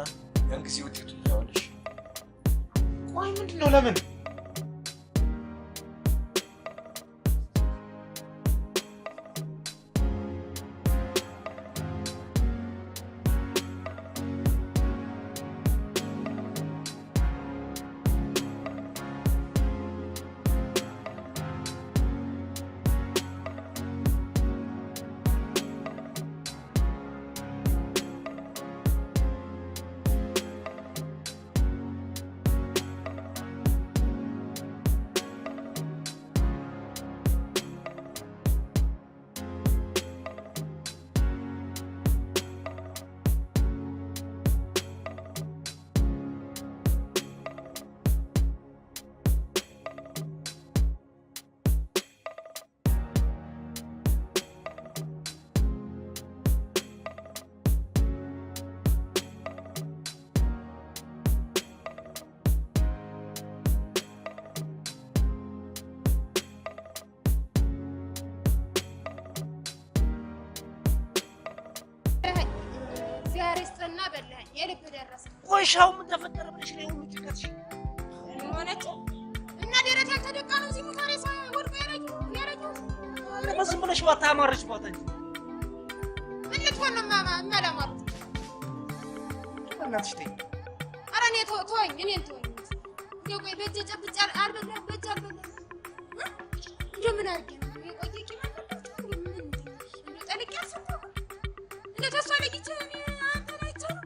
ያን ጊዜ ውጤቱን ታያለሽ። ቆይ ምንድን ነው? ለምን እና በላኝ የልብ ደረሰ። ቆይሻው ምን ተፈጠረ ብለሽ ነው ሁሉ ጭቀትሽ? ሆነች እና ደረጃ ተደቃ ነው እዚህ ሙታሬ ወድቆ ያረጁ ለምን ብለሽ ባታማርሽ ባታ እንጂ ምን ልትሆን ነው ማለማሩ እናትሽ ተይ ኧረ እኔ ተወኝ እኔን ተወኝ ቆይ በእጄ ጨብጬ አልበላም በእጄ አልበላም እንደው ምን አድርጌ ነው የቆየ ቂም አለባቸው እንደው ጠልቄ አልሰጠሁም እንደው ተስፋ ለጊቼ እኔ አንተን አይቼ ነው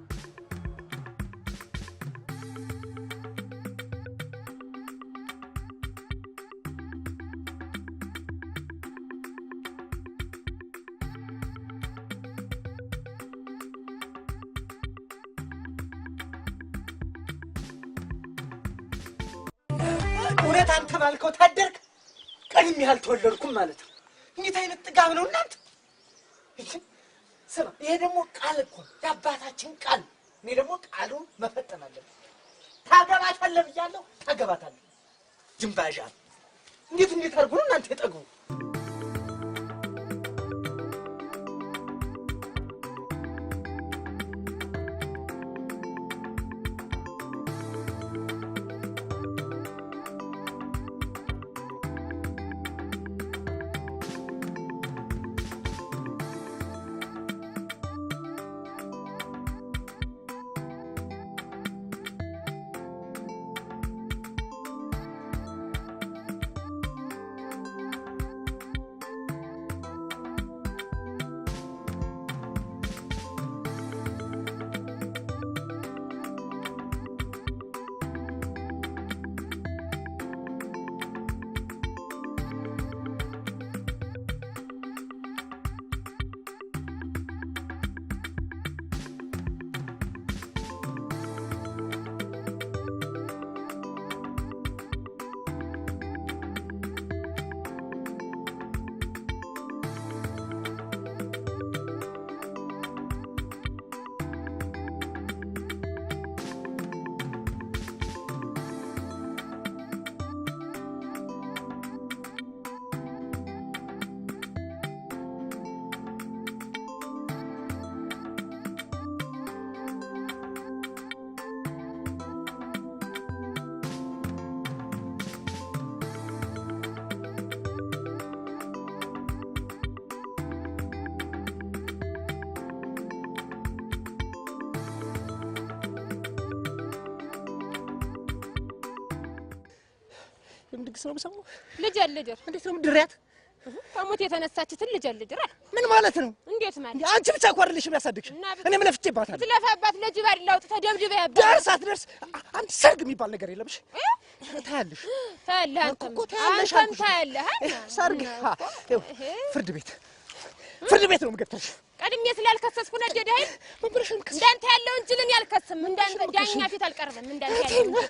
እውነት አንተ ባልከው ታደርክ ቀንም ያህል ተወለድኩም ማለት ነው። እንዴት አይነት ጥጋብ ነው እናንተ! ስማ ይሄ ደግሞ ቃል እኮ የአባታችን ቃል። እኔ ደግሞ ቃሉን መፈጸም አለብኝ። ታገባታለህ ብያለሁ፣ ታገባታለህ። ጅምባዣ እንዴት አድርጎ ነው እናንተ የጠግቡ? ድግስ ነው የምሰማው። ልጅ አልድር እንዴት ነው ምድሪያት? ከሞት የተነሳችትን ልጅ አልድር አለ። ምን ማለት ነው? እንዴት ማለት? አንቺ ብቻ እኮ አይደለሽም ያሳደግሽ፣ እኔም ለፍቼባታለሁ። ትለፋባት ልጅ ባል ላውጥ ተደብድበ ያባ ደርስ አትደርስ አንድ ሰርግ የሚባል ነገር የለምሽ። ታያለሽ አንተም ታያለህ። ሰርግ ፍርድ ቤት ነው የምገትርሽ። ቀድሜ ስላልከሰስኩ ነደደ አይደል? እንዳንተ ያለው እንጅልን ያልከስም እንዳንተ ዳኛ ፊት አልቀርብም። እንዳንተ ያለው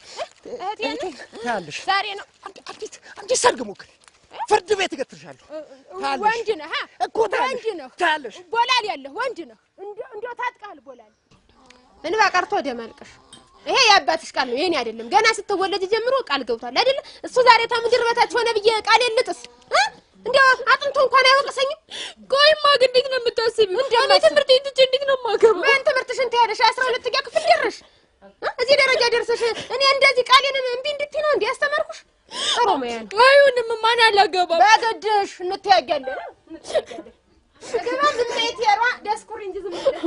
እህቴ ታያለሽ። ዛሬ ነው አንቺ ሰርግ ሞክሪ፣ ፍርድ ቤት እገትርሻለሁ። ወንድ ነህ እኮ ታያለሽ። ቦላል ያለህ ወንድ ነህ። እንደው ታጥቃል ቦላል እንባ ቀርቶ ደማልቀሽ። ይሄ የአባትሽ ቃል ነው፣ የኔ አይደለም። ገና ስትወለድ ጀምሮ ቃል ገብቷል አይደል? እሱ ዛሬ ከምድር በታች ሆነ ብዬ ቃል ልጥስ እንደው አጥንቶ እንኳን አይወቅሰኝም። ቆይማ ግን እንዴት ነው የምታስቢው? እንደው ትምህርት ቤት እንዴት ነው የማገባው? ምን ትምህርትሽን ትያለሽ? 12ኛ ክፍል ደረሽ፣ እዚህ ደረጃ ደርሰሽ እኔ እንደዚህ ቃሌን እምቢ እንድትይ ነው እንዴ ያስተማርኩሽ? ጥሩ ማያን አይሁንም። ማን አላገባም በገድሽ እንተያያለን። ገባ ምን ቤት ያራ ደስኩር እንጂ ዝም ብለሽ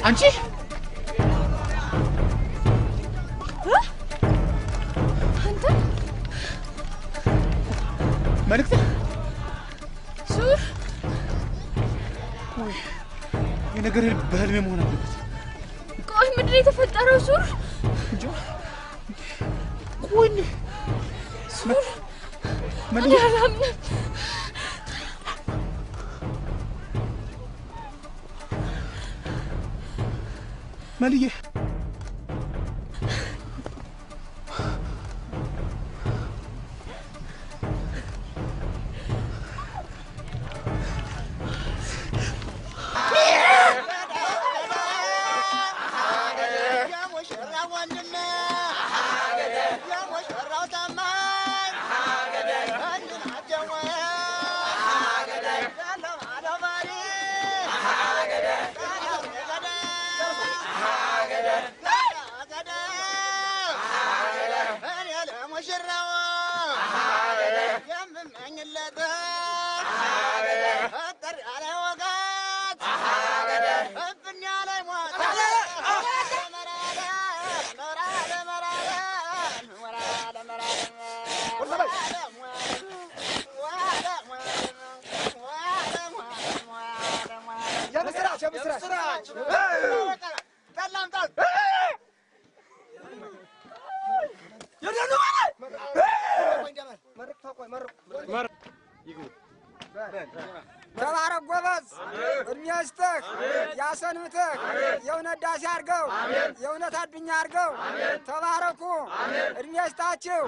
አንቺ አንተ መልእክት ሱር ወይ የነገር በህልሜ መሆን አለበት። ቆይ ምንድን ነው የተፈጠረው ሱር? እንጃ ቆይ ሱር መልዬ መልዬ ተባረክ ጎበዝ፣ እድሜ ይስጥህ፣ ያሰንብትህ፣ የእውነት ዳሴ አድርገው፣ የእውነት አዱኛ አድርገው። ተባረኩ፣ እድሜ ይስጣችሁ።